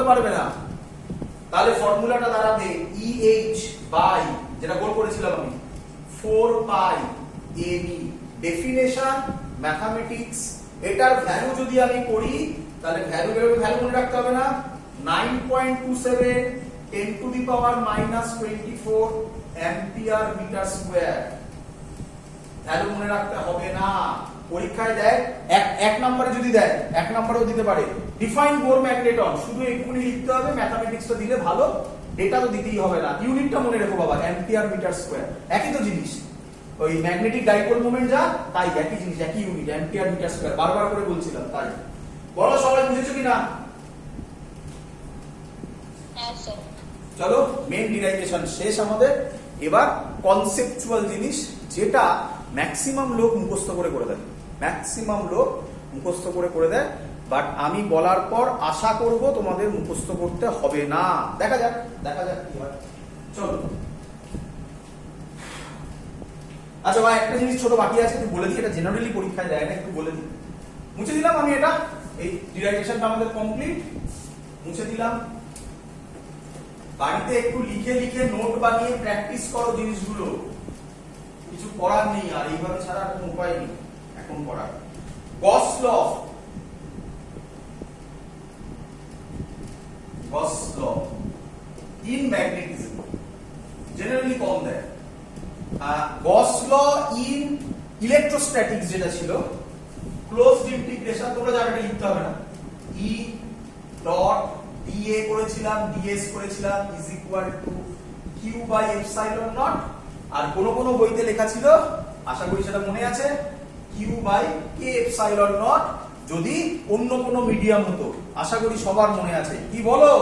পারবে না, তাহলে ফর্মুলাটা দাঁড়াবে EH বাই যেটা গোল করেছিলাম আমি 4 পাই AB। ডেফিনেশন ম্যাথমেটিক্স, এটার ভ্যালু যদি আমি করি তাহলে ভ্যালু মনে রাখতে হবে না, 9.27 10 to the power -24 ampere metre square. Value মনে রাখতে হবে না, পরীক্ষায় দেয় এক নম্বরে যদি দেয় এক নম্বরেও দিতে পারে। ডিফাইন বোর ম্যাগনেটন, শুধু একটুখানি লিখতে হবে, ম্যাথমেটিক্সটা দিলে ভালো, ডেটা তো দিতেই হবে না। ইউনিটটা মনে রেখো বাবা, অ্যাম্পিয়ার মিটার স্কয়ার, একই তো জিনিস। ওই ম্যাগনেটিক ডাইপোল মোমেন্ট যা তাই একই জিনিস, একই ইউনিট, অ্যাম্পিয়ার মিটার স্কয়ার, বারবার করে বলছিলাম। তাই বলো সবাই বুঝেছো কিনা? হ্যাঁ স্যার। চলো মেইন ডিরাইভেশন শেষ আমাদের, এবার কনসেপচুয়াল জিনিস যেটা ম্যাক্সিমাম লোক মুখস্থ করে দেয়, ম্যাক্সিমাম লোক মুখস্থ করে দেয়, বাট আমি বলার পর আশা করব তোমাদের মুখস্থ করতে হবে না। দেখা যাক কি হয়। চলো আচ্ছা ভাই, একটা জিনিস ছোট বাকি আছে, একটু বলে দিই, এটা জেনারেলি পরীক্ষায় দেয় না, একটু বলে দিই। মুছে দিলাম আমি এটা, এই ডিরাইভেশনটা আমাদের কমপ্লিট, মুছে দিলাম। বাড়িতে একটু লিখে নোট বানিয়ে প্র্যাকটিস করো জিনিসগুলো, কিছু করার নেই, আর এইভাবে ছাড়া কোনো উপায় নেই এখন করার। গস ল ইন ম্যাগনেটিজম জেনারেলি কম দেয়। গস ল ইন ইলেকট্রোস্ট্যাটিক্স যেটা ছিল, ক্লোজড ইন্টিগ্রেশন, তোমরা জানো এটা লিখতে হবে না, ই ডট dA করেছিলাম, ds করেছিলাম is equal to q by epsilon naught, আর কোন বইতে লেখা ছিল, আশা করি সেটা মনে আছে, q by k epsilon naught, যদি অন্য কোনো মিডিয়াম হতো, আশা করি সবার মনে আছে। কি বলো?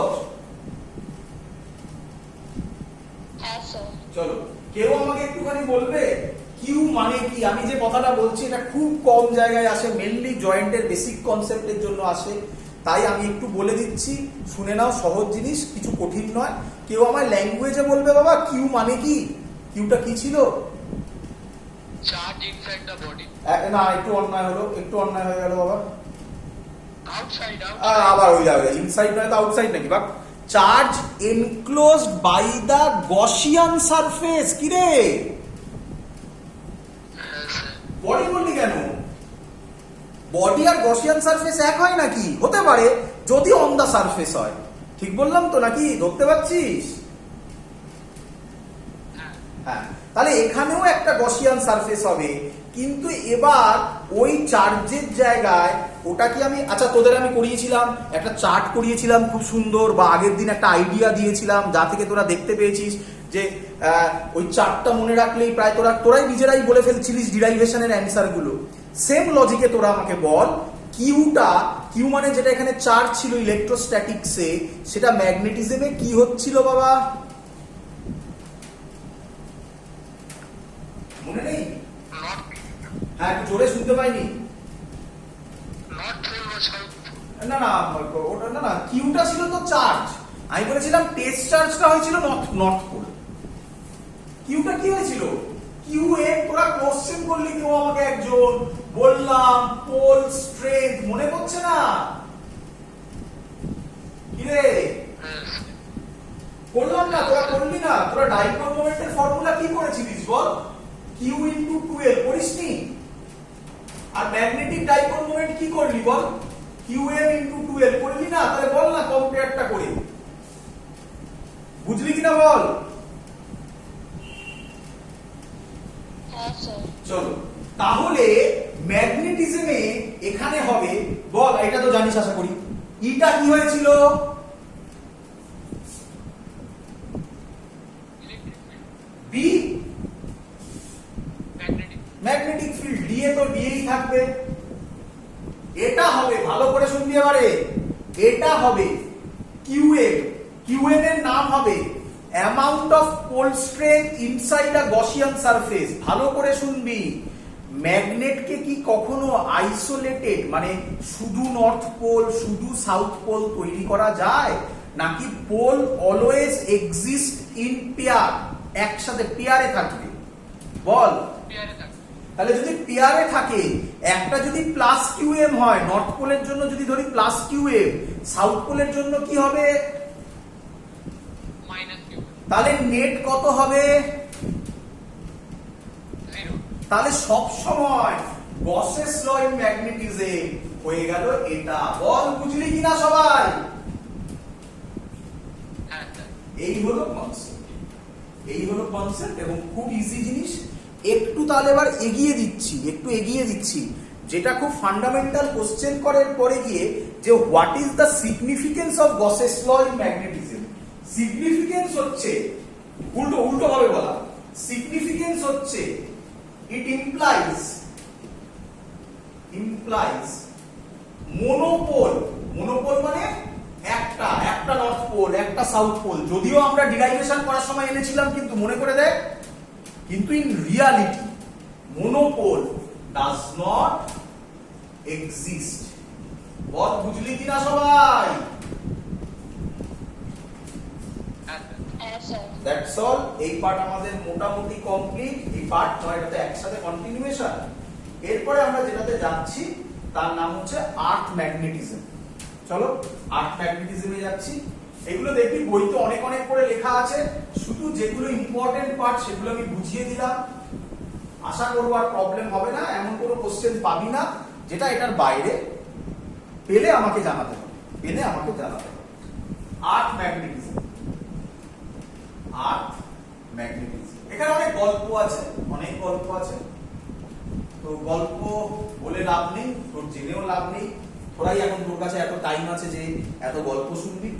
হ্যাঁ স্যার। চলো কেউ আমাকে একটুখানি বলবে কিউ মানে কি? আমি যে কথাটা বলছি এটা খুব কম জায়গায় আসে, মেইনলি জয়েন্টের বেসিক কনসেপ্টের জন্য আসে, তাই আমি একটু বলে দিচ্ছি, শুনে নাও, সহজ জিনিস, কিছু কঠিন নয়। কেউ আমার ল্যাঙ্গুয়েজে বলবে বাবা কিউ মানে কি? কিউটা কি ছিল? Charge inside the body. না, একটু অন্যায় হলো, একটু অন্যায় হয়ে গেল বাবা। আউটসাইড আবার ওই যাবে, ইনসাইড নয় তো আউটসাইড নাকি? বাবা, charge enclosed by the Gaussian surface. কি রে বডি বললি কেন? বডি আর গসিয়ান সারফেস এক হয় নাকি? হতে পারে যদি অন দা সারফেস হয়। ঠিক বললাম তো নাকি? ধরতে পারছিস? হ্যাঁ, তাহলে এখানেও একটা গসিয়ান সারফেস হবে, কিন্তু এবার ওই চার্জের জায়গায় ওটা কি আমি, আচ্ছা তোদের আমি করিয়েছিলাম, একটা চার্ট করিয়েছিলাম খুব সুন্দর, বা আগের দিন একটা আইডিয়া দিয়েছিলাম যা থেকে তোরা দেখতে পেয়েছিস যে ওই চার্টটা মনে রাখলেই প্রায় তোরাই নিজেরাই বলে ফেলছিলিস ডিরাইভেশনের অ্যান্সার গুলো। সেম লজিকে তোরা আমাকে বল, কিউ মানে যেটা এখানে চার্জ ছিল ইলেকট্রোস্ট্যাটিক্সে, সেটা ম্যাগনেটিজমে কি হচ্ছিল বাবা? মনে নেই? হ্যাঁ, একটু জোরে শুনতে পাইনি। না ওটা না, কিউটা ছিল তো চার্জ, আমি বলেছিলাম টেস্ট চার্জটা হয়েছিল নর্থ পোল। কিউটা কি হয়েছিল? কিউ এ তোরা কোশ্চেন করলি, কেউ আমাকে একজন, বললাম পোল স্ট্রেংথ, মনে পড়ছে না? কি রে করলাম না? তোরা করলি না? তোরা ডাইপোল মোমেন্টের ফর্মুলা কি করেছিলিস বল? কিউ ইনটু 12 করিসনি? আর ম্যাগনেটিক ডাইপোল মোমেন্ট কি করলি বল? qm ইনটু 12 করলি না? তাহলে বল না কম্পেয়ারটা করে, বুঝলি কিনা বল? হ্যাঁ স্যার। চলো তাহলে ম্যাগনেটিজমে এখানে হবে, বল এটা তো জানিস আশা করি, ইটা কি হয়েছিল? বি ম্যাগনেটিক ফিল্ড, ডিএ তো ডিএই থাকবে। এটা হবে, ভালো করে শুনবি এবারে, এটা হবে কিউএম এর নাম হবে amount of pole strength inside a Gaussian surface. ভালো করে শুনবি, ম্যাগনেটকে কি কখনো আইসোলেটেড, মানে শুধু নর্থ পোল শুধু সাউথ পোল তৈরি করা যায় নাকি? Pole always exist in pair, একসাথে পেয়ারে থাকবে। বল তাহলে যদি পেয়ারে থাকে, একটা যদি প্লাস কিউএম হয়, নর্থ পোলের জন্য যদি ধরি প্লাস কিউএম, সাউথ পোলের জন্য কি হবে? minus q, তাহলে নেট কত হবে? 0. তাহলে সব সময় গসেস ল ইন ম্যাগনেটিজম হয়ে গেল এটা। বল বুঝলি কিনা সবাই? হ্যাঁ স্যার। এই হলো কনসেপ্ট, এই হলো কনসেপ্ট এবং খুব ইজি জিনিস। একটু তাহলে এবার এগিয়ে দিচ্ছি, যেটা খুব ফান্ডামেন্টাল কোশ্চেন করার পরে গিয়ে যে what is the significance of Gauss's law in magnetism. Significance হচ্ছে উল্টো ভাবে বলা, সিগনিফিকেন্স হচ্ছে ইট ইমপ্লাইজ মোনোপোল মানে একটা নর্থ পোল, একটা সাউথ পোল। যদিও আমরা ডিরাইভেশন করার সময় এনেছিলাম, কিন্তু মনে করে দেখ, কিন্তু in reality monopole does not exist. বল বুঝলি কিনা সবাই? হ্যাঁ স্যার। হ্যাঁ স্যার। That's all. এই পার্ট আমাদের মোটামুটি কমপ্লিট। এই পার্ট 9টাতে একসাথে কন্টিনিউয়েশন। এরপরে আমরা যেটাতে যাচ্ছি তার নাম হচ্ছে আর্থ ম্যাগনেটিজম। চলো আর্থ ম্যাগনেটিজমে যাচ্ছি। এগুলো দেখবি বইতে অনেক করে লেখা আছে, শুধু যেগুলো ইম্পর্টেন্ট পার্ট সেগুলো আমি বুঝিয়ে দিলাম। আশা করবো আর প্রবলেম হবে না, এমন কোনো কোশ্চেন পাবি না যেটা এটার বাইরে। পেলে আমাকে জানাতে হবে, আর্থ ম্যাগনেটিজম। এখানে অনেক গল্প আছে, তো গল্প বলে লাভ নেই, তোর জেনেও লাভ নেই। তোরাই এখন তোর কাছে এত টাইম আছে যে এত গল্প শুনবি।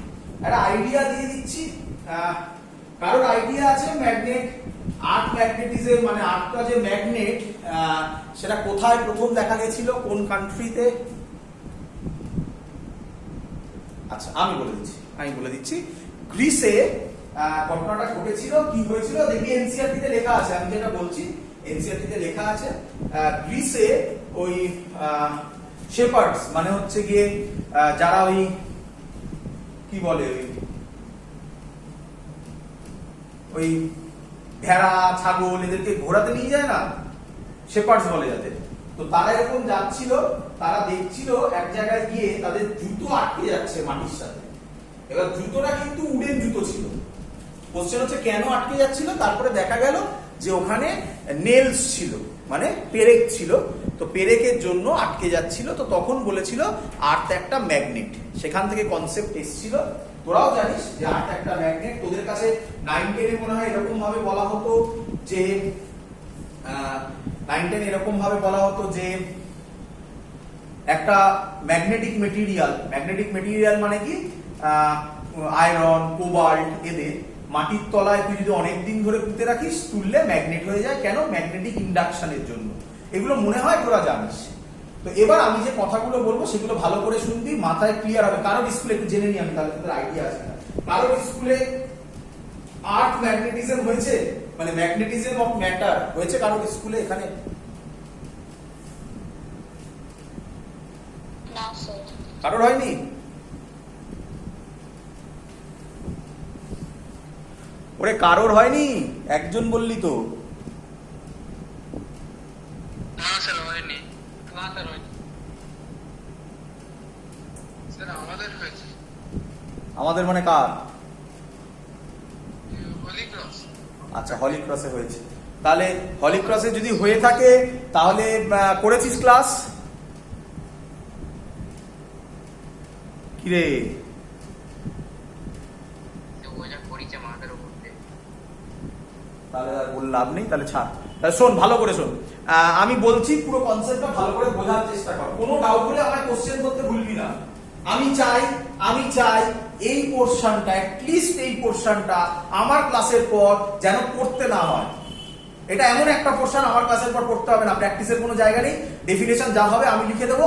একটা আইডিয়া দিয়ে দিচ্ছি, কারোর আইডিয়া আছে আর্থ ম্যাগনেটিজম মানে আর্থটা যে ম্যাগনেট, সেটা কোথায় প্রথম দেখা গেছিল, কোন কান্ট্রিতে? আচ্ছা আমি বলে দিচ্ছি। গ্রিসে ঘটনাটা ঘটেছিল। কি হয়েছিল দেখবি এনসিইআরটি-তে লেখা আছে, আমি যেটা বলছি এনসিইআরটি-তে লেখা আছে। গ্রিসে ওই শেপার্ডস মানে হচ্ছে গিয়ে যারা ওই কি বলে ওই ভেড়া ছাগল এদেরকে ঘোরাতে নিয়ে যায় না, শেপার্ডস বলে যাদের। তো তারা এরকম যাচ্ছিল, তারা দেখছিল এক জায়গায় গিয়ে তাদের জুতো আটকে যাচ্ছে মাটির সাথে। এবার জুতোটা কিন্তু উডেন জুতো ছিল। কোশ্চেন হচ্ছে কেন আটকে যাচ্ছিল? তারপরে দেখা গেল যে ওখানে নেলস ছিল, মানে পেরেক ছিল, তো পেরেকের জন্য আটকে যাচ্ছিল। তো তখন বলেছিল আর্থ একটা ম্যাগনেট, সেখান থেকে কনসেপ্ট এসেছিল। তোরাও জানিস যে আর্থ একটা ম্যাগনেট। তোদের কাছে 9-10 মনে হয় এরকম ভাবে বলা হতো যে 9-10 এরকম ভাবে বলা হতো যে একটা ম্যাগনেটিক মেটেরিয়াল মানে কি, আয়রন, কোবাল্ট, এদের মাটির তলায় তুই যদি অনেকদিন ধরে পুঁতে রাখিস, তুললে ম্যাগনেট হয়ে যায়। কেন? ম্যাগনেটিক ইন্ডাকশনের জন্য। এগুলো মনে হয় তোরা জানিস। তো এবার আমি যে কথাগুলো বলবো সেগুলো ভালো করে শুনবি, মাথায় ক্লিয়ার হবে। কারোর স্কুলে একটু জেনে নি আমি, তাহলে তোদের আইডিয়া আছে না। কারোর স্কুলে আর্থ ম্যাগনেটিজম হয়েছে, মানে ম্যাগনেটিজম অফ ম্যাটার হয়েছে কারোর স্কুলে এখানে? না স্যার। কারোর হয়নি? ওরে কারোর হয়নি? একজন বললি তো। না স্যার হয়নি। স্যার আমাদের হয়েছে। আমাদের মানে কার? হোলি ক্রস। আচ্ছা হলি ক্রসে হয়েছে। তাহলে হলি ক্রসে যদি হয়ে থাকে তাহলে করেছিস ক্লাস? কিরে তাহলে আর বল লাভ নেই, তাহলে ছাড়। তাহলে শোন, ভালো করে শোন, আমি বলছি পুরো কনসেপ্টটা ভালো করে বোঝার চেষ্টা কর। কোনো ডাউট হলে আমায় কোশ্চেন করতে ভুলবি না। আমি চাই এই পোরশনটা, অ্যাটলিস্ট এই পোরশনটা আমার ক্লাসের পর যেন পড়তে না হয়। এটা এমন একটা পোরশন আমার ক্লাসের পর পড়তে হবে না, প্র্যাকটিসের কোনো জায়গা নেই। ডেফিনেশন যা হবে আমি লিখে দেবো,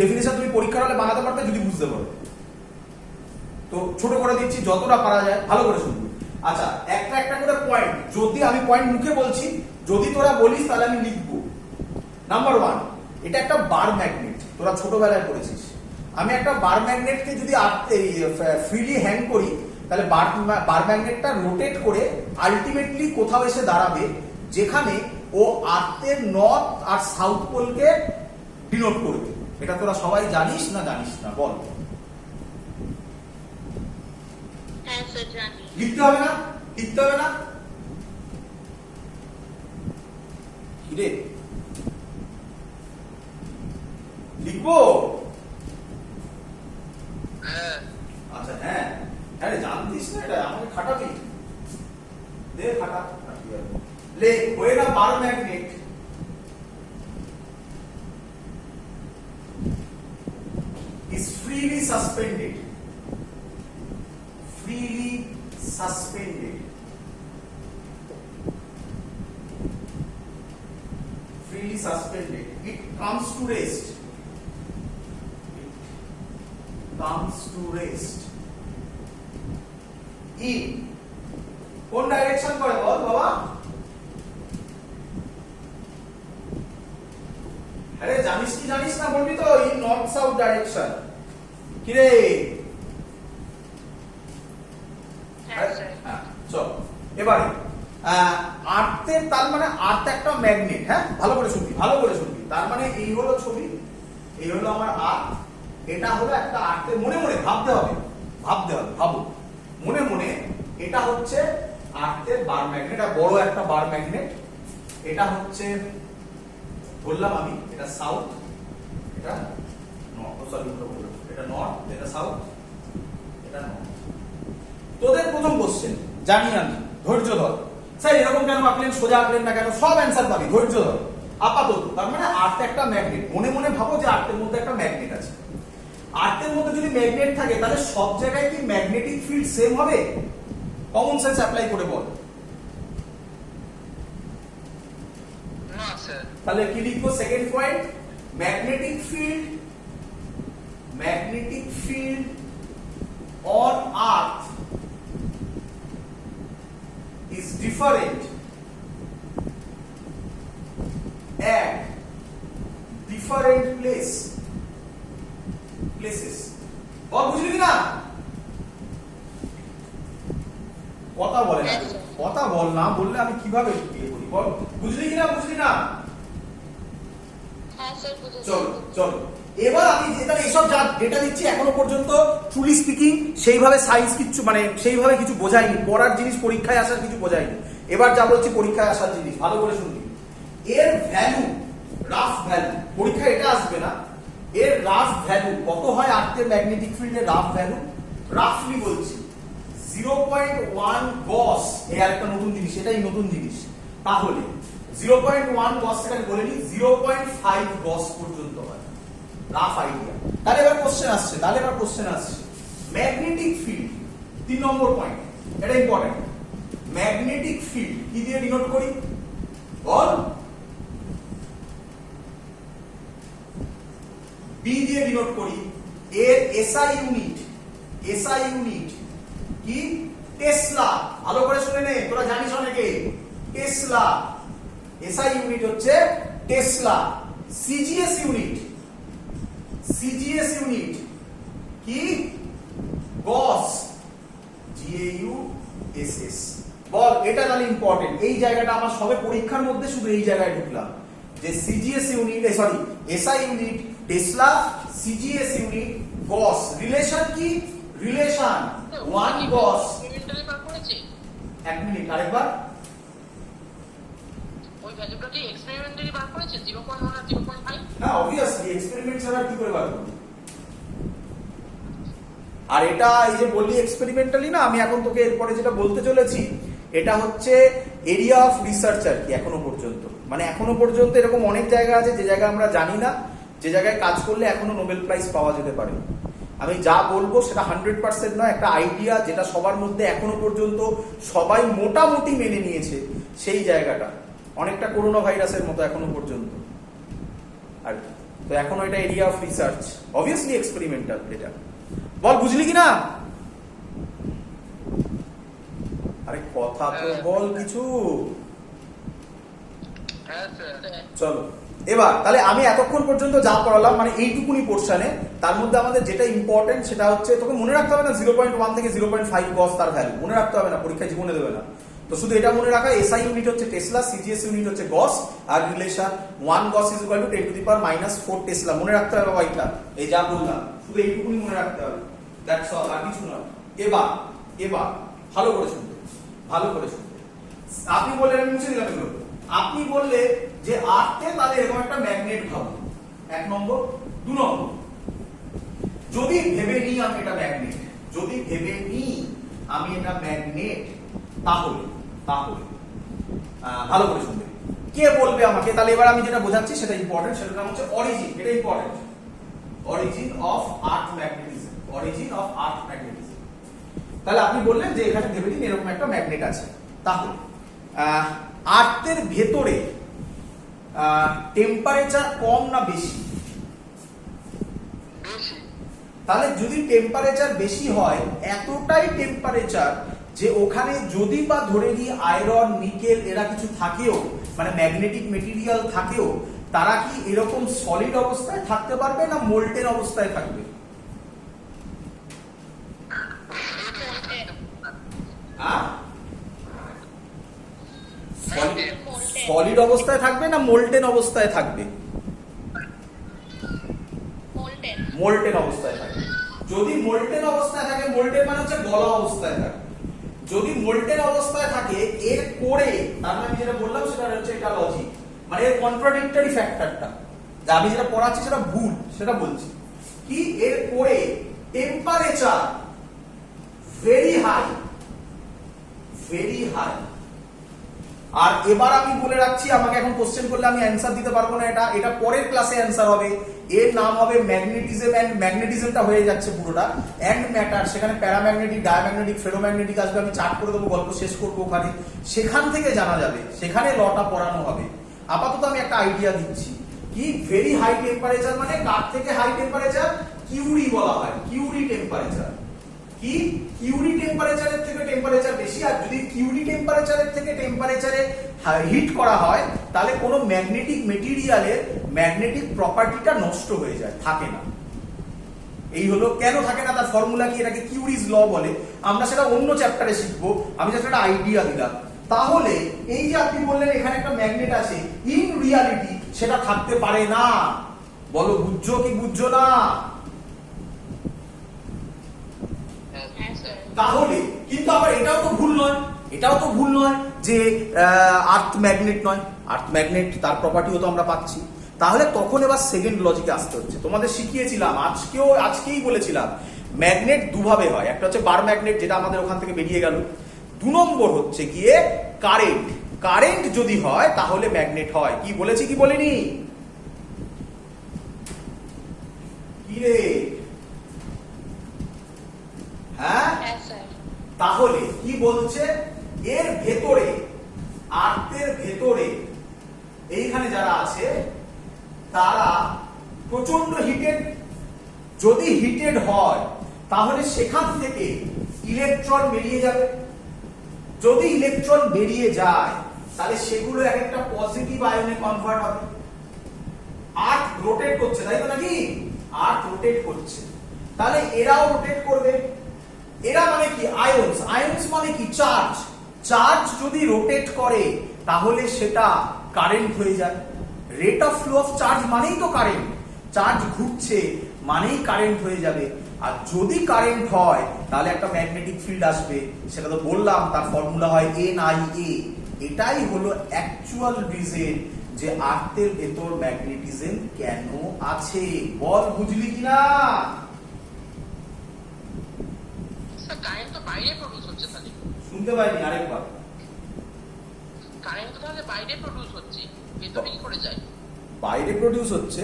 ডেফিনেশন তুমি পরীক্ষার হলে বানাতে পারবে যদি বুঝতে পারো। তো ছোট করে দিচ্ছি যতটা পারা যায়, ভালো করে শুনবি। আচ্ছা একটা করে পয়েন্ট, যদি আমি পয়েন্ট মুখে বলছি, যদি তোরা বলিস তাহলে আমি লিখবো। নাম্বার 1, এটা একটা বার ম্যাগনেট, তোরা ছোটবেলায় পড়েছিস। আমি একটা বার ম্যাগনেটকে যদি ফ্রিলি হ্যাং করি, তাহলে বার ম্যাগনেটটা রোটেট করে আলটিমেটলি কোথাও এসে দাঁড়াবে যেখানে ও আর্থের নর্থ আর সাউথ পোলকে ডিনোট করবে। এটা তোরা সবাই জানিস না জানিস না বল? হ্যাঁ স্যার জানি। লিখতে হবে না? লিখতে হবে না? কিরে লিখবো? হ্যাঁ আচ্ছা হ্যাঁ হ্যাঁ রে, জানতিস না এটা, আমাকে খাটাবি, দে খাটা। লে when a bar magnet is freely suspended, freely suspended, freely suspended, it comes to rest, it comes to rest in কোন ডাইরেকশন করে বল বাবা? আরে জানিস কি জানিস না বলবি তো? In north south direction. কি রে? হ্যাঁ স্যার। হ্যাঁ চল এবারে আর্থের, তার মানে আর্থ একটা ম্যাগনেট। হ্যাঁ ভালো করে শুনবি, ভালো করে শুনবি। তার মানে এই হলো ছবি, এই হলো আমার আর্থ, এটা হলো একটা আর্থের, মনে মনে ভাবতে হবে, ভাবতে হবে, ভাবো মনে মনে। এটা হচ্ছে আর্থের বার ম্যাগনেট, এটা বড় একটা বার ম্যাগনেট। এটা হচ্ছে বললাম আমি, এটা সাউথ, এটা নর্থ, সরি এটা নর্থ, এটা সাউথ, এটা নর্থ। তোদের প্রথম কোশ্চেন জানি আমি, ধৈর্য ধর। স্যার এরকম কেন আঁকলেন, সোজা আঁকলেন না কেন? সব অ্যান্সার পাবি, ধৈর্য ধর। আপাতত তার মানে আর্থ একটা ম্যাগনেট, মনে মনে ভাবো যে আর্থের মধ্যে একটা ম্যাগনেট আছে। আর্থের মধ্যে যদি ম্যাগনেট থাকে তাহলে সব জায়গায় কি ম্যাগনেটিক ফিল্ড সেম হবে? কমন সেন্স অ্যাপ্লাই করে বল। না স্যার। তাহলে কি লিখবো? Second point, magnetic field, magnetic field on earth is different at different places। বল বুঝলি কি না? কথা বলে না, কথা বল না, বললে আমি কিভাবে বিয়ে করি বল? বুঝলি কি না? বুঝলি না? হ্যাঁ স্যার বুঝেছি। চলো চলো এবার আমি যেটা এইসব যা ডেটা দিচ্ছি এখনো পর্যন্ত ট্রুলি স্পিকিং সেইভাবে সায়েন্স কিছু, মানে সেইভাবে কিছু বোঝায়নি, পড়ার জিনিস পরীক্ষায় আসার কিছু বোঝায়নি। এবার যা বলছি পরীক্ষায় আসার জিনিস ভালো করে শুনবি। এর ভ্যালু, রাফ ভ্যালু, পরীক্ষায় এটা আসবে না, এর রাফ ভ্যালু কত হয় আর্থের ম্যাগনেটিক ফিল্ডের রাফ ভ্যালু? রাফলি বলছি 0.1 গস। এই আরেকটা নতুন জিনিস, এটাই নতুন জিনিস। তাহলে 0.1 গস সেখানে বলে নি, 0.5 গস পর্যন্ত হয়, রাফ আইডিয়া। তাহলে এবার কোশ্চেন আসছে, ম্যাগনেটিক ফিল্ড 3 নম্বর পয়েন্ট, এটা ইম্পর্টেন্ট। ম্যাগনেটিক ফিল্ড কি দিয়ে ডিনোট করি বল? বি দিয়ে ডিনোট করি। এর এসআই ইউনিট, এসআই ইউনিট কি? টেসলা। ভালো করে শুনে নে, তোরা জানিস অনেকে টেসলা। এসআই ইউনিট হচ্ছে tesla. CGS unit, CGS unit কি? গস, GAUSS। বল এটা তাহলে ইম্পর্টেন্ট। এই জায়গাটা আমার সবে পরীক্ষার মধ্যে শুধু এই জায়গায় ঢুকলাম যে CGS unit, sorry SI unit tesla, CGS unit gauss. Relation কি? Relation 1 gauss. এক্সপেরিমেন্টালি বার করেছি। এক মিনিট আরেকবার। ওই ভ্যালুটা কি এক্সপেরিমেন্টালি বার করেছে 0.1 আর 0.5? না অবভিয়াসলি এক্সপেরিমেন্ট ছাড়া কি করে বার করব? আর এটা এই যে বললি এক্সপেরিমেন্টালি না, আমি এখন তোকে এরপরে যেটা বলতে চলেছি এটা হচ্ছে এরিয়া অফ রিসার্চ আর কি। এখনো পর্যন্ত মানে এখনো পর্যন্ত এরকম অনেক জায়গা আছে যে জায়গা আমরা জানি না, যে জায়গায় কাজ করলে এখনো নোবেল প্রাইজ পাওয়া যেতে পারে। আমি যা বলবো সেটা 100% নয়, একটা আইডিয়া যেটা সবার মধ্যে এখনো পর্যন্ত সবাই মোটামুটি মেনে নিয়েছে। সেই জায়গাটা অনেকটা করোনা ভাইরাসের মতো এখনো পর্যন্ত আর কি। তো এখনো এটা area of research, obviously experimental. এটা বল বুঝলি কি না? আরে কথা তো বল কিছু। হ্যাঁ স্যার। চলো এবার তাহলে আমি এতক্ষণ পর্যন্ত যা পড়ালাম মানে এইটুকুনি পোর্শনে, তার মধ্যে আমাদের যেটা ইম্পর্টেন্ট সেটা হচ্ছে তোকে মনে রাখতে হবে না 0.1 থেকে 0.5 গস তার ভ্যালু, মনে রাখতে হবে না, পরীক্ষায় জীবনে দেবে না। তো শুধু এটা মনে রাখা, এসআই ইউনিট হচ্ছে টেসলা, সিজিএস ইউনিট হচ্ছে গস, আর relation 1 gauss is equal to 10 to the power -4 tesla. মনে রাখতে হবে বাবা, এটা এই যা বললাম শুধু এইটুকুনি মনে রাখতে হবে, দ্যাটস অল, আর কিছু না। এবার ভালো করে শুনবে, ভালো করে শুনবে। আপনি বললেন, আমি মুছে দিলাম এগুলো, আপনি বললে যে আর্থে তাহলে এরকম একটা ম্যাগনেট ভাবো, 1 নম্বর। 2 নম্বর, যদি ভেবে নিই আমি এটা ম্যাগনেট, যদি ভেবে নিই আমি এটা ম্যাগনেট, তাহলে ভালো করে শুনবে, কে বলবে আমাকে? তাহলে এবার আমি যেটা বোঝাচ্ছি সেটা ইম্পর্টেন্ট, সেটার নাম হচ্ছে অরিজিন। এটা important, origin of earth magnetism, origin of earth magnetism. তাহলে আপনি বললেন যে এখানে ভেবে নিন এরকম একটা ম্যাগনেট আছে, তাহলে আর্থের ভেতরে টেম্পারেচার কম না বেশি? তাহলে যদি টেম্পারেচার বেশি হয়, এতটাই টেম্পারেচার যে ওখানে যদি বা ধরে নিই আয়রন, নিকেল এরা কিছু থাকেও, মানে ম্যাগনেটিক মেটেরিয়াল থাকেও, তারা কি এরকম সলিড অবস্থায় থাকতে পারবে না মোল্টেন অবস্থায় থাকবে? সলিড অবস্থায় থাকবে না মোল্টেন অবস্থায় থাকবে? মোল্টেন অবস্থায় থাকে। যদি মোল্টেন অবস্থায় থাকে, মোল্টেন মানে হচ্ছে গলা অবস্থায় থাকে, যদি মোল্টেন অবস্থায় থাকে এর কোরে, তার মানে আমি যেটা বললাম সেটা হচ্ছে এটা লজিক, মানে এর কন্ট্রাডিক্টরি ফ্যাক্টরটা, যা আমি যেটা পড়াচ্ছি সেটা ভুল, সেটা বলছি কি এর core temperature very high, very high. আর এবার আমি বলে রাখছি, আমাকে এখন কোশ্চেন করলে আমি অ্যান্সার দিতে পারবো না, এটা পরের ক্লাসে অ্যান্সার হবে। এর নাম হবে ম্যাগনেটিজম এন্ড, ম্যাগনেটিজমটা হয়ে যাচ্ছে পুরোটা এন্ড ম্যাটার, সেখানে প্যারাম্যাগনেটিক, ডায়াম্যাগনেটিক, ফেরোম্যাগনেটিক আসবে, আমি চার্ট করে দেবো, গল্প শেষ করবো ওখানে, সেখান থেকে জানা যাবে, সেখানে লটা পড়ানো হবে। আপাতত আমি একটা আইডিয়া দিচ্ছি কি ভেরি হাই টেম্পারেচার মানে কার থেকে হাই টেম্পারেচার? কিউরি বলা হয়, কিউরি টেম্পারেচার। কি কিউরি টেম্পারেচারের থেকে টেম্পারেচার বেশি, আর যদি কিউরি টেম্পারেচারের থেকে টেম্পারেচারে হিট করা হয় তাহলে কোনো ম্যাগনেটিক মেটেরিয়ালের ম্যাগনেটিক প্রপার্টিটা নষ্ট হয়ে যায়, থাকে না। এই হলো কেন থাকে না, তার ফর্মুলা কি, এটাকে কিউরিজ ল বলে, আমরা সেটা অন্য চ্যাপ্টারে শিখবো, আমি জাস্ট একটা আইডিয়া দিলাম। তাহলে এই যে আপনি বললেন এখানে একটা ম্যাগনেট আছে, ইন রিয়ালিটি সেটা থাকতে পারে না। বলো বুঝছো কি বুঝছো না? তাহলে কিন্তু আবার এটাও তো ভুল নয়, এটাও তো ভুল নয় যে আর্থ ম্যাগনেট নয়, আর্থ ম্যাগনেট, তার প্রপার্টিও তো আমরা পাচ্ছি। তাহলে তখন এবার সেকেন্ড লজিকে আসতে হচ্ছে। তোমাদের শিখিয়েছিলাম, আজকেই বলেছিলাম ম্যাগনেট দুভাবে হয়, একটা হচ্ছে বার ম্যাগনেট যেটা আমাদের ওখান থেকে বেরিয়ে গেল, 2 নম্বর হচ্ছে গিয়ে কারেন্ট। কারেন্ট যদি হয় তাহলে ম্যাগনেট হয়। কি বলেছি কি বলিনি? কি রে? হ্যাঁ, তাহলে কি বলছে, এর ভেতরে, আর্থের ভেতরে এইখানে যারা আছে তারা প্রচন্ড হিটেড। যদি হিটেড হয় তাহলে সেখান থেকে ইলেকট্রন বেরিয়ে যাবে। যদি ইলেকট্রন বেরিয়ে যায় তাহলে সেগুলো এক একটা পজিটিভ আয়নে কনভার্ট হবে। আর্থ রোটেট করছে, তাই তো নাকি? আর্থ রোটেট করছে, তাহলে এরাও রোটেট করবে। এরা মানে কি? আয়ন্স। আয়ন্স মানে কি? চার্জ। চার্জ যদি রোটেট করে তাহলে সেটা কারেন্ট হয়ে যায়। Rate of flow of charge মানেই তো কারেন্ট, চার্জ ঘুরছে মানেই কারেন্ট হয়ে যাবে। আর যদি কারেন্ট হয় তাহলে একটা ম্যাগনেটিক ফিল্ড আসবে, সেটা তো বললাম, তার ফর্মুলা হয় NIA। এটাই হলো অ্যাকচুয়াল রিজন যে আর্থের ভেতর ম্যাগনেটিজম কেন আছে। বল বুঝলি কিনা? কারেন্ট তো বাইরে প্রডিউস হচ্ছে, তাহলে শুনতে পাইনি, আরেকবার। কারেন্ট তো তাহলে বাইরে প্রডিউস হচ্ছে, ভেতরে কি করে যায়? বাইরে প্রডিউস হচ্ছে,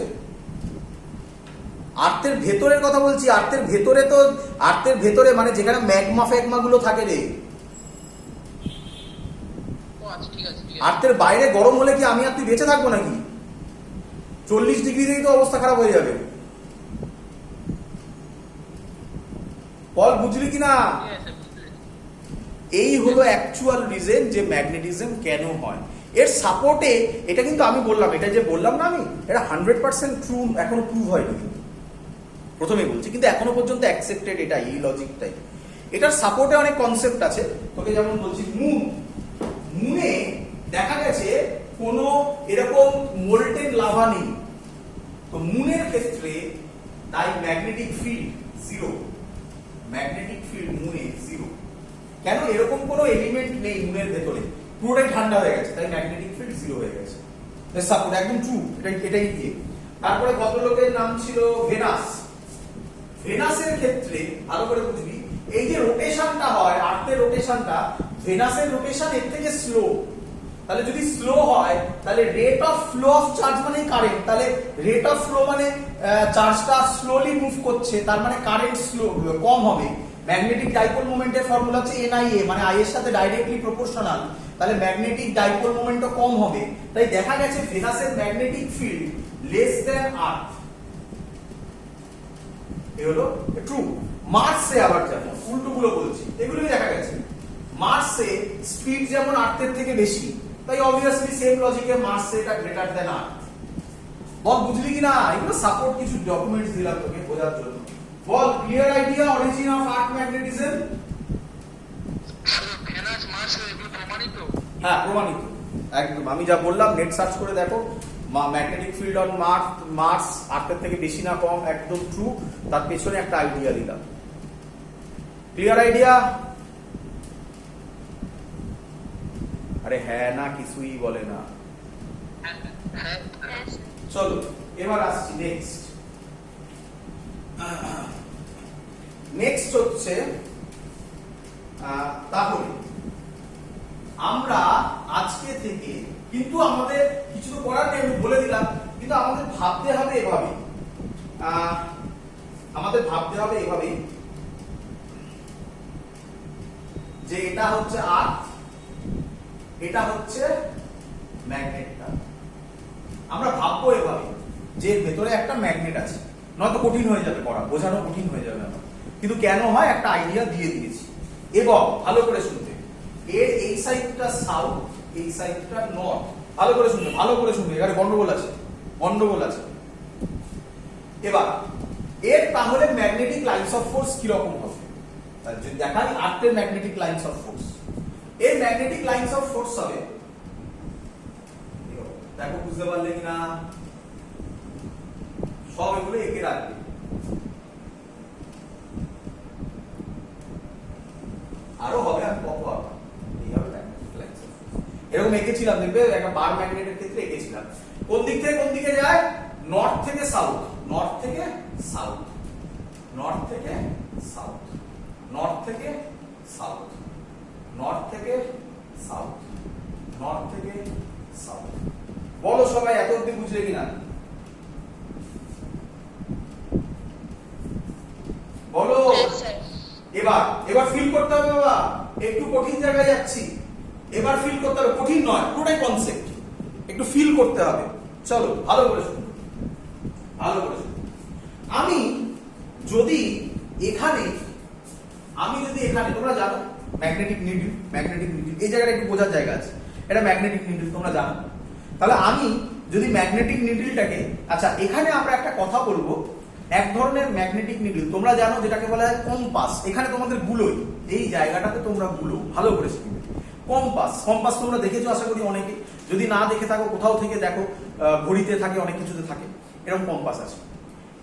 আর্থের ভেতরের কথা বলছি। আর্থের ভেতরে তো, আর্থের ভেতরে মানে যেখানে ম্যাগমা ফ্যাগমা গুলো থাকে রে। ও আচ্ছা, ঠিক আছে। আর্থের বাইরে গরম হলে কি আমি আর তুই বেঁচে থাকবো নাকি? 40 ডিগ্রিতেই তো অবস্থা খারাপ হয়ে যাবে। বল বুঝলি কিনা? এই হলো অ্যাকচুয়াল রিজন যে ম্যাগনেটিজম কেন হয়। এর সাপোর্টে, এটা কিন্তু আমি বললাম, এটা যে বললাম না আমি, এটা 100% ট্রু, এখনো প্রুভ হয়নি, প্রথমে বলছি, কিন্তু এখনো পর্যন্ত অ্যাকসেপ্টেড এটা, এই লজিকটাই। এটার সাপোর্টে অনেক কনসেপ্ট আছে, তোকে যেমন বলছি মুন। মুনে দেখা গেছে কোনো এরকম মোল্টেন লাভা নেই, তো মুনের ক্ষেত্রে তাই magnetic field zero, magnetic field মুনে জিরো। কেন? এরকম কোনো এলিমেন্ট নেই মুনের ভেতরে, পুরোটাই ঠান্ডা হয়ে গেছে, তাই ম্যাগনেটিক ফিল্ড জিরো হয়ে গেছে। সাপোর্ট একদম ট্রু, এটাই দিয়ে। তারপরে ভদ্রলোকের নাম ছিল ভেনাস। ভেনাসের ক্ষেত্রে ভালো করে বুঝবি, এই যে রোটেশনটা হয় আর্থের রোটেশনটা, ভেনাসের রোটেশন এর থেকে স্লো। তাহলে যদি স্লো হয় তাহলে rate of flow of charge মানে কারেন্ট, তাহলে রেট অফ ফ্লো মানে চার্জটা স্লোলি মুভ করছে, তার মানে কারেন্ট স্লো কম হবে। ম্যাগনেটিক ডাইপোল মোমেন্টের ফর্মুলা হচ্ছে NIA, মানে I এর সাথে ডাইরেক্টলি প্রপোর্শনাল, তাহলে ম্যাগনেটিক ডাইপোল মোমেন্টও কম হবে। তাই দেখা গেছে ভেনাসের ম্যাগনেটিক ফিল্ড লেস দ্যান আর্থ, এ হলো ট্রু। মার্সে আবার যেমন উল্টোগুলো বলছি, এগুলোই দেখা গেছে। মার্সে স্পিড যেমন আর্থের থেকে বেশি, তাই অবভিয়াসলি সেম লজিকে মার্সে এটা গ্রেটার দ্যান আর্থ। বল বুঝলি কিনা? এগুলো সাপোর্ট কিছু ডকুমেন্টস দিলাম তোকে বোঝার জন্য। বল clear idea origin of earth magnetism? Venus Mars এগুলো প্রমাণিত? হ্যাঁ প্রমাণিত একদম। আমি যা বললাম নেট সার্চ করে দেখো, ম্যাগনেটিক ফিল্ড অন মার্স আর্থের থেকে বেশি না কম, একদম ট্রু। তার পেছনে একটা আইডিয়া দিলাম। Clear idea? আরে হ্যাঁ না কিছুই বলে না। Yes, sir. চলো এবার আসছি নেক্সট। নেক্সট হচ্ছে তাহলে আমরা আজকে থেকে, কিন্তু আমাদের কিছু তো করার নেই, আমি বলে দিলাম, কিন্তু আমাদের ভাবতে হবে এভাবে, আমাদের ভাবতে হবে এভাবে যে এটা হচ্ছে আর্থ, এটা হচ্ছে ম্যাগনেটটা। আমরা ভাববো এভাবে যে ভেতরে একটা ম্যাগনেট আছে, নয়তো কঠিন হয়ে যাবে পড়া, বোঝানো কঠিন হয়ে যাবে আমার, কিন্তু কেন হয় একটা আইডিয়া দিয়ে দিয়েছি। এবং ভালো করে শুনতে, এর এই সাইডটা সাউথ, এই সাইডটা নর্থ। ভালো করে শুনবে, ভালো করে শুনবে, এখানে গন্ডগোল আছে, গন্ডগোল আছে। এবার এর তাহলে ম্যাগনেটিক লাইনস অফ ফোর্স কিরকম হবে? যদি দেখাই আর্থের ম্যাগনেটিক লাইনস অফ ফোর্স, এর ম্যাগনেটিক লাইনস অফ ফোর্স হবে, দেখো বুঝতে পারলে কিনা? সব এগুলো এঁকে রাখবে। আরো হবে, আমি কত হবে এইভাবে এরকম এঁকেছিলাম, দেখবে একটা বার ম্যাগনেটের ক্ষেত্রে এঁকেছিলাম। কোন দিক থেকে কোন দিকে যায়? নর্থ থেকে সাউথ, নর্থ থেকে সাউথ, নর্থ থেকে সাউথ, নর্থ থেকে সাউথ, নর্থ থেকে সাউথ, নর্থ থেকে সাউথ। বলো সবাই এত অব্দি বুঝলে কিনা? বলো। Yes, sir. এবার ফিল করতে হবে বাবা, একটু কঠিন জায়গায় যাচ্ছি, এবার ফিল করতে হবে, কঠিন নয়, পুরোটাই কনসেপ্ট, একটু ফিল করতে হবে। চলো ভালো করে শুনো, ভালো করে শুনো। আমি যদি এখানে, তোমরা জানো ম্যাগনেটিক নিডল, ম্যাগনেটিক নিডল এই জায়গাটা একটু বোঝার জায়গা আছে, এটা ম্যাগনেটিক নিডল তোমরা জানো। তাহলে আমি যদি ম্যাগনেটিক নিডলটাকে, আচ্ছা এখানে আমরা একটা কথা বলবো, এক ধরনের ম্যাগনেটিক নিডল তোমরা জানো যেটাকে বলা হয় কম্পাস। এখানে তোমাদের গুলোই, এই জায়গাটাতে তোমরা গুলো ভালো করে শিখবে। কম্পাস, কম্পাস তোমরা দেখেছো আশা করি অনেকে, যদি না দেখে থাকো কোথাও থেকে দেখো, ঘড়িতে থাকে, অনেক কিছুতে থাকে, এরকম কম্পাস আছে।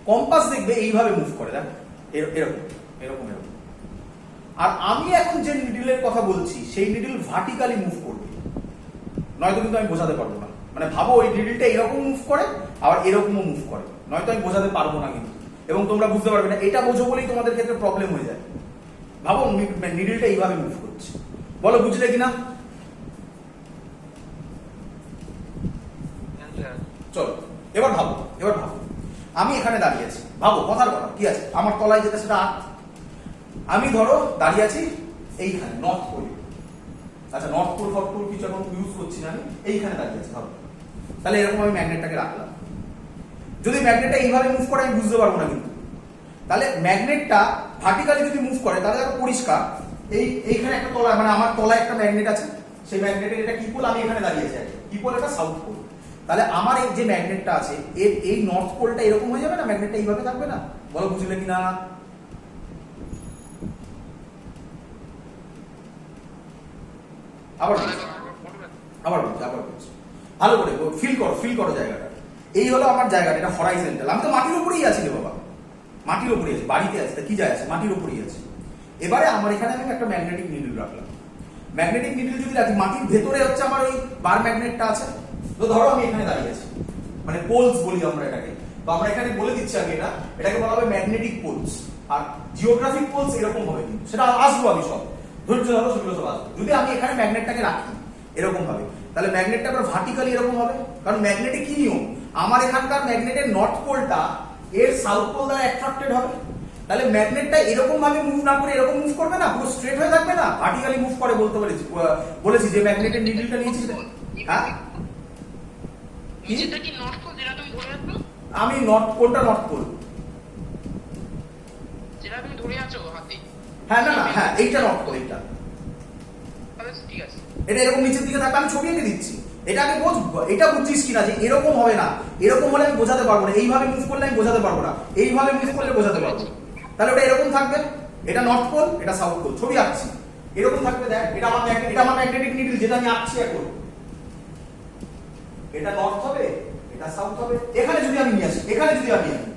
কম্পাস দেখবে এইভাবে মুভ করে, দেখো এরকম এরকম এরকম। আর আমি এখন যে নিডলের কথা বলছি সেই নিডল ভার্টিক্যালি মুভ করবে, নয়তো কিন্তু আমি বোঝাতে পারবো না। মানে ভাবো ওই নিডলটা এরকম মুভ করে, আবার এরকমও মুভ করে, নয়তো আমি বোঝাতে পারবো না কিন্তু, এবং তোমরা বুঝতে পারবে না। এটা বোঝো বলেই তোমাদের ক্ষেত্রে প্রবলেম হয়ে যায়। ভাবো নিডলটা এইভাবে মুভ করছে, বলো বুঝলে কিনা? চলো এবার ভাবো, আমি এখানে দাঁড়িয়ে আছি, ভাবো কথার কথা কি আছে, আমার তলায় যেটা সেটা আর্থ, আমি ধরো দাঁড়িয়ে আছি এইখানে নর্থ পোলে। আচ্ছা নর্থ পোল ফর্থ পোল কিছু এখন ইউজ করছি না, আমি এইখানে দাঁড়িয়ে আছি ভাবো। তাহলে এরকম আমি ম্যাগনেটটাকে রাখলাম, যদি ম্যাগনেটটা এইভাবে মুভ করে আমি বুঝতে পারবো না কিন্তু। তাহলে ম্যাগনেটটা ভার্টিক্যালি যদি মুভ করে তাহলে দেখো পরিষ্কার, এইখানে একটা তলায়, মানে আমার তলায় একটা ম্যাগনেট আছে, সেই ম্যাগনেটের এটা কি পোল, আমি এখানে দাঁড়িয়ে আছি, কি পোল, এটা সাউথ পোল। তাহলে আমার এই যে ম্যাগনেটটা আছে এই নর্থ পোলটা এরকম হয়ে যাবে না, ম্যাগনেটটা এইভাবে থাকবে না, বলো বুঝলে কিনা? আবার আবার বলছি ভালো করে ফিল করো জায়গাটা। এই হলো আমার জায়গাটা, এটা হরাইজন্টাল। আমি তো মাটির উপরেই আছি রে বাবা, মাটির উপরেই আছি, বাড়িতে আছি, তা কি যায় আছে, মাটির উপরেই আছি। এবারে আমার এখানে আমি একটা ম্যাগনেটিক নিডল রাখলাম। ম্যাগনেটিক নিডল যদি রাখি, মাটির ভেতরে হচ্ছে আমার ওই বার ম্যাগনেটটা আছে। তো ধরো আমি এখানে দাঁড়িয়ে আছি, মানে পোলস বলি আমরা এটাকে, তো আমরা এখানে বলে দিচ্ছি আগে এটাকে বলা হবে ম্যাগনেটিক পোলস। আর জিওগ্রাফিক পোলস এরকম হবে, কিন্তু সেটা আসবো আমি সব, ধৈর্য ধরো, সেগুলো সব আসবো। যদি আমি এখানে ম্যাগনেটটাকে রাখি এরকম ভাবে, তাহলে ম্যাগনেটটা আবার ভার্টিক্যালি এরকম হবে। কারণ ম্যাগনেটে কি নিয়ম, আমার এখানকার ম্যাগনেটের নর্থ পোলটা এর সাউথ পোল দ্বারা অ্যাট্রাক্টেড হবে। তাহলে ম্যাগনেটটা এরকম ভাবে মুভ না করে এরকম মুভ করবে না, পুরো স্ট্রেট হয়ে থাকবে না, ভার্টিক্যালি মুভ করে বলেছি যে ম্যাগনেটের নিডলটা নিয়েছি। হ্যাঁ, নিচেটা কি নর্থ পোল যেটা তুমি ধরে আছো? আমি নর্থ পোলটা নর্থ পোল, যেটা তুমি ধরে আছো হাতে? হ্যাঁ না হ্যাঁ এইটা নর্থ পোল, এইটা তাহলে ঠিক আছে। এটা এরকম নিচের দিকে থাকবে, আমি ছবি এঁকে দিচ্ছি। এটাকে এটা বুঝছিস কিনা যে এরকম হবে না, এরকম হলে আমি বোঝাতে পারবো না, এইভাবে মুভ করলে আমি বোঝাতে পারবো না, এইভাবে মুভ করলে বোঝাতে পারবো। তাহলে ওটা এরকম থাকবে, এটা নর্থ পোল, এটা সাউথ পোল, ছবি আঁকছি এরকম থাকবে। দেখ এটা আমার ম্যাগনেটিক নিডল যেটা আমি আঁকছি এখন, এটা নর্থ হবে, এটা সাউথ হবে। এখানে যদি আমি নিয়ে আসি, এখানে যদি আমি আনি,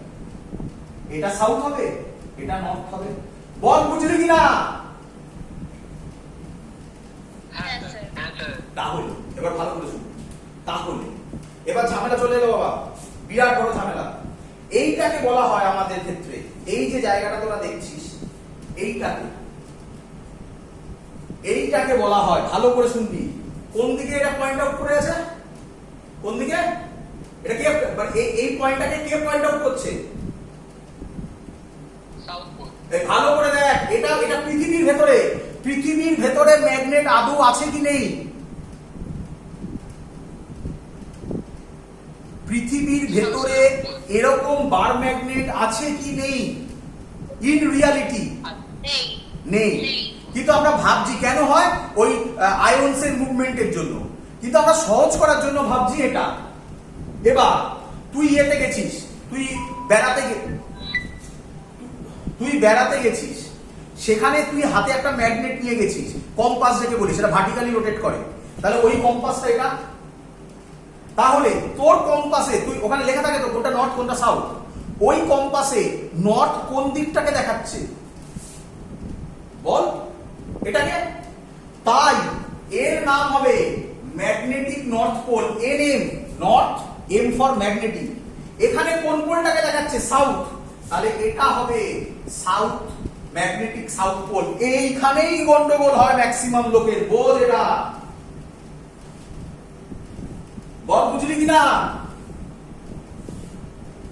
এটা সাউথ হবে, এটা নর্থ হবে। বল বুঝলি কিনা? হ্যাঁ স্যার। তাহলে এবার ভালো করে শুনুন, তাহলে এবার ঝামেলা চলে এলো বাবা, বিরাট বড় ঝামেলা। এইটাকে বলা হয় আমাদের ক্ষেত্রে, এই যে জায়গাটা তোরা দেখছিস, এইটাকে বলা হয়, ভালো করে শুনবি, কোন দিকে এটা পয়েন্ট আউট করে আছে, কোন দিকে এটা কে, এই পয়েন্টটাকে কে পয়েন্ট আউট করছে? South pole. এই ভালো করে দেখ, এটা পৃথিবীর ভেতরে ম্যাগনেট আদৌ আছে কি নেই? পৃথিবীর ভেতরে এরকম বার ম্যাগনেট আছে কি নেই? ইন রিয়ালিটি নেই। কিন্তু আমরা ভাবছি কেন হয়, ওই আয়নসের মুভমেন্টের জন্য। কিন্তু আমরা সহজ করার জন্য ভাবছি এটা। এবার তুই ইয়েতে গেছিস, তুই বেড়াতে গেছিস, সেখানে তুই হাতে একটা ম্যাগনেট নিয়ে গেছিস, কম্পাস যেটা বলি, সেটা ভার্টিক্যালি রোটেট করে। তাহলে ওই কম্পাসটা এটা, তাহলে তোর কম্পাসে তুই ওখানে লেখা থাকে তো কোনটা নর্থ কোনটা সাউথ, ওই কম্পাসে নর্থ কোন দিকটাকে দেখাচ্ছে বল এটাকে? তাই এর নাম হবে magnetic north pole, NM, north, M for magnetic. এখানে কোন পোলটাকে দেখাচ্ছে? সাউথ, তাহলে এটা হবে সাউথ, ম্যাগনেটিক সাউথ পোল। এইখানেই গন্ডগোল হয় ম্যাক্সিমাম লোকের, বোঝ এটা। বল বুঝলি কিনা?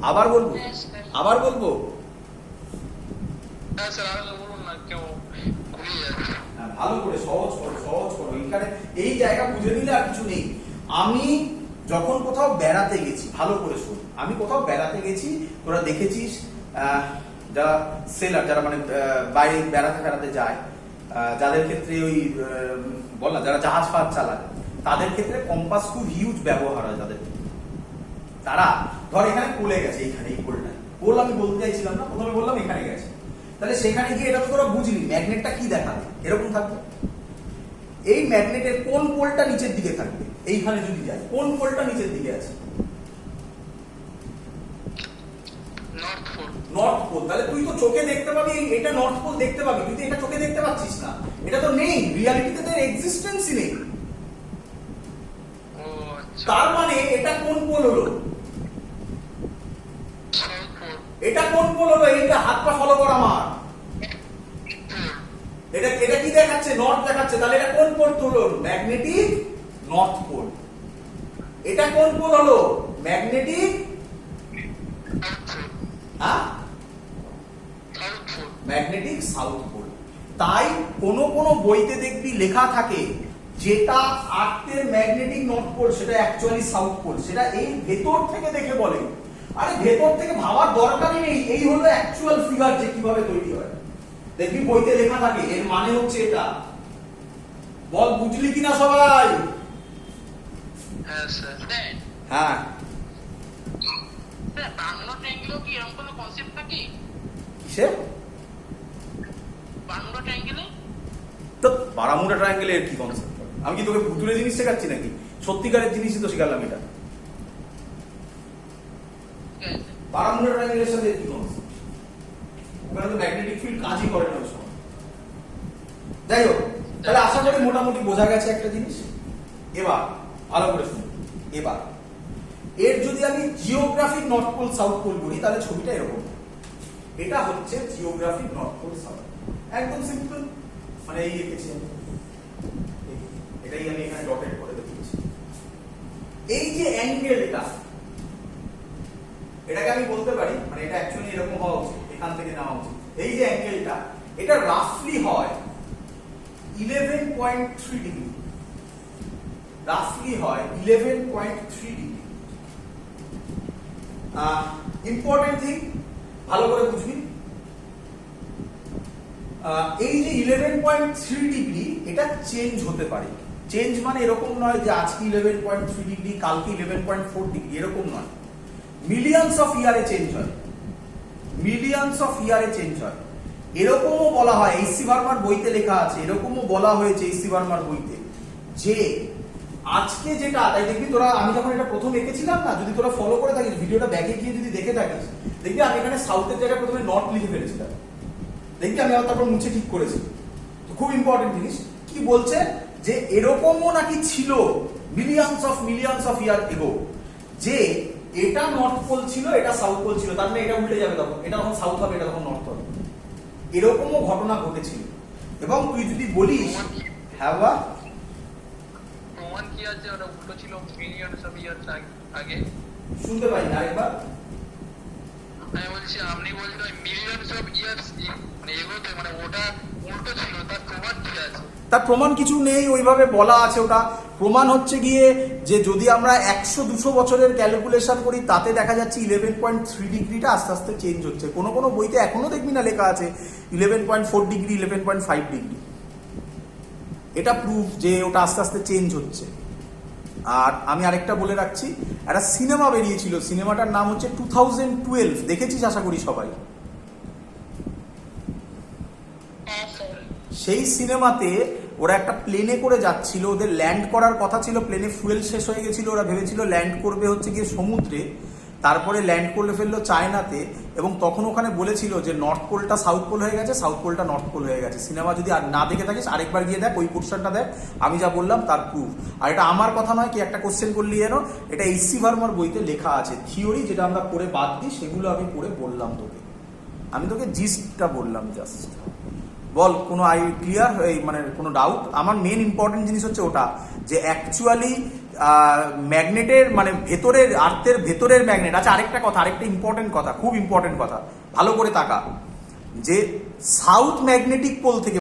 আবার বলবো, আবার বলবো। হ্যাঁ স্যার, আরেকবার বলুন না, কেউ ঘুরিয়ে যাচ্ছে। ভালো করে সহজ করো। এখানে এই জায়গা বুঝে নিলে আর কিছু নেই। আমি যখন কোথাও বেড়াতে গেছি, ভালো করে শোন, আমি কোথাও বেড়াতে গেছি, তোরা দেখেছিস যারা সেলার, যারা মানে বাইরে বেড়াতে যায়, যাদের ক্ষেত্রে ওই বল না, যারা জাহাজ ফাজ চালায়, তাদের ক্ষেত্রে কম্পাস খুব হিউজ ব্যবহার হয় তাদের। তারা ধর এখানে কোলে গেছে, এইখানে এই কোলটা, কোল আমি বলতে চাইছিলাম না, প্রথমে বললাম এখানে গেছে। তাহলে সেখানে গিয়ে এটা তো তোরা বুঝলি, ম্যাগনেটটা কি দেখাবে, এরকম থাকবে। এই ম্যাগনেটের কোন পোলটা নিচের দিকে থাকবে? এইখানে যদি যায়, কোন পোলটা নিচের দিকে আছে? North pole. North pole. তাহলে তুই তো চোখে দেখতে পাবি, এটা নর্থ পোল দেখতে পাবি, তুই তো এটা চোখে দেখতে পাচ্ছিস না, এটা তো নেই, রিয়ালিটিতে তো এক্সিস্টেন্সই নেই। ও আচ্ছা। তার মানে এটা কোন পোল হলো? South pole. এটা কোন পোল হলো? এইটা হাত পা ফলো কর আমার। এটা কি দেখাচ্ছে? নর্থ দেখাচ্ছে। তাহলে এটা কোন পোল হলো? Magnetic north pole. এটা কোন পোল হলো? Magnetic magnetic south pole. তাই কোন বইতে দেখবি লেখা থাকে যেটা আর্থের ম্যাগনেটিক নর্থ পোল, সেটা অ্যাকচুয়ালি সাউথ পোল। সেটা এই ভেতর থেকে দেখে বলে। আরে ভেতর থেকে ভাবার দরকারই নেই, এই হলো অ্যাকচুয়াল ফিগার যে কিভাবে তৈরি হয়। দেখবি বইতে লেখা থাকে, এর মানে হচ্ছে এটা। বল বুঝলি কিনা সবাই? হ্যাঁ স্যার। হ্যাঁ, স্যার বাংলা ট্রায়াঙ্গেলও কি এরকম কোনো কনসেপ্ট থাকে? কিসের? বাংলা ট্রায়াঙ্গেলে তো বারামুডা ট্রায়াঙ্গেলের কি কনসেপ্ট? আমি কি তোকে ভুতুরে জিনিস শেখাচ্ছি নাকি? সত্যিকারের জিনিসই তো শেখালাম এটা। বারামুন্ডা ট্রায়াঙ্গেলের সাথে কি কনসেপ্ট? ওখানে তো ম্যাগনেটিক ফিল্ড কাজই করে না ওই সময়। যাই হোক, তাহলে আশা করি মোটামুটি বোঝা গেছে একটা জিনিস। এবার ভালো করে শুনুন। এবার এর যদি আমি geographic north pole south pole করি তাহলে ছবিটা এরকম। এটা হচ্ছে জিওগ্রাফিক নর্থ পোল সাউথ, একদম সিম্পল। মানে এই লিখেছি আমি, এটাই আমি এখানে ডটেড করে দেখিয়েছি। এই যে অ্যাঙ্গেল, এটাকে আমি বলতে পারি, মানে এটা অ্যাকচুয়ালি এরকম হওয়া উচিত, এখান থেকে নেওয়া উচিত। এই যে অ্যাঙ্গেলটা, এটা রাফলি হয় 11.3 ডিগ্রি, রাফলি হয় 11.3 ডিগ্রি। ইম্পর্টেন্ট থিং, ভালো করে বুঝবি, এই যে 11.3 ডিগ্রি এটা চেঞ্জ হতে পারে। চেঞ্জ মানে এরকম নয় যে আজকে 11.3 ডিগ্রি, কালকে 11.4 ডিগ্রি, এরকম নয়। মিলিয়নস অফ ইয়ারে চেঞ্জ হয়, মিলিয়নস অফ ইয়ারে চেঞ্জ হয়। এরকমও বলা হয়, এইচসি ভার্মার বইতে লেখা আছে, এরকমও বলা হয়েছে এইচসি ভার্মার বইতে, যে আজকে যেটা, তাই দেখবি তোরা, আমি যখন এটা প্রথম এঁকেছিলাম না, যদি তোরা ফলো করে থাকিস, ভিডিওটা ব্যাকে গিয়ে যদি দেখে থাকিস, দেখবি আমি এখানে সাউথের জায়গায় প্রথমে নর্থ লিখে ফেলেছিলাম, দেখবি আমি আবার তারপর মুছে ঠিক করেছি। তো খুব ইম্পর্টেন্ট জিনিস কি বলছে, যে এরকমও নাকি ছিল মিলিয়নস অফ ইয়ার এগো, যে এটা নর্থ পোল ছিল, এটা সাউথ পোল ছিল, তার মানে এটা উল্টে যাবে, তখন এটা তখন সাউথ হবে, এটা তখন নর্থ হবে। এরকমও ঘটনা ঘটেছিল। এবং তুই যদি বলিস, হ্যাঁ বা প্রমাণ কি আছে ওটা উল্টো ছিল মিলিয়নস অফ ইয়ার্স আগে? শুনতে পাই না, আরেকবার। আমি বলছি, আপনি বলছেন মিলিয়নস অফ ইয়ার্স মানে এগোতে, মানে ওটা উল্টো ছিল, তার প্রমাণ কি আছে? তার প্রমাণ কিছু নেই, ওইভাবে বলা আছে। ওটা প্রমাণ হচ্ছে গিয়ে যে যদি আমরা 100-200 বছরের ক্যালকুলেশন করি, তাতে দেখা যাচ্ছে 11.3 ডিগ্রিটা আস্তে আস্তে চেঞ্জ হচ্ছে। কোনো কোনো বইতে এখনো দেখবি না লেখা আছে 11.4 ডিগ্রি, 11.5 ডিগ্রি। এটা প্রুফ যে ওটা আস্তে আস্তে চেঞ্জ হচ্ছে। আর আমি আরেকটা বলে রাখছি, একটা সিনেমা বেরিয়েছিল, সিনেমাটার নাম হচ্ছে 2012, দেখেছিস আশা করি সবাই। হ্যাঁ স্যার। সেই সিনেমাতে ওরা একটা প্লেনে করে যাচ্ছিল, ওদের ল্যান্ড করার কথা ছিল, প্লেনে ফুয়েল শেষ হয়ে গেছিল, ওরা ভেবেছিল ল্যান্ড করবে হচ্ছে গিয়ে সমুদ্রে, তারপরে ল্যান্ড করলে ফেললো চায়নাতে, এবং তখন ওখানে বলেছিল যে নর্থ পোলটা সাউথ পোল হয়ে গেছে, সাউথ পোলটা নর্থ পোল হয়ে গেছে। সিনেমা যদি আর না দেখে থাকিস আরেকবার গিয়ে দেখ, ওই পোর্শনটা দেখ, আমি যা বললাম তার প্রুফ। আর এটা আমার কথা নয়, কি একটা কোশ্চেন করলি যেন, এটা এইচসি ভার্মার বইতে লেখা আছে। থিওরি যেটা আমরা পড়ে বাদ দিই, সেগুলো আমি পড়ে বললাম তোকে, আমি তোকে জিস্টটা বললাম জাস্ট। বল, কোনো ক্লিয়ার, মানে কোনো ডাউট? আমার মেন ইম্পর্টেন্ট জিনিস হচ্ছে ওটা, যে অ্যাকচুয়ালি ম্যাগনেটের মানে ভেতরের, আর্থের ভেতরের ম্যাগনেট। আচ্ছা, আরেকটা কথা, আরেকটা ইম্পর্টেন্ট কথা, খুব ইম্পর্টেন্ট কথা, ভালো করে তাকা, যে সাউথ ম্যাগনেটিক পোল থেকে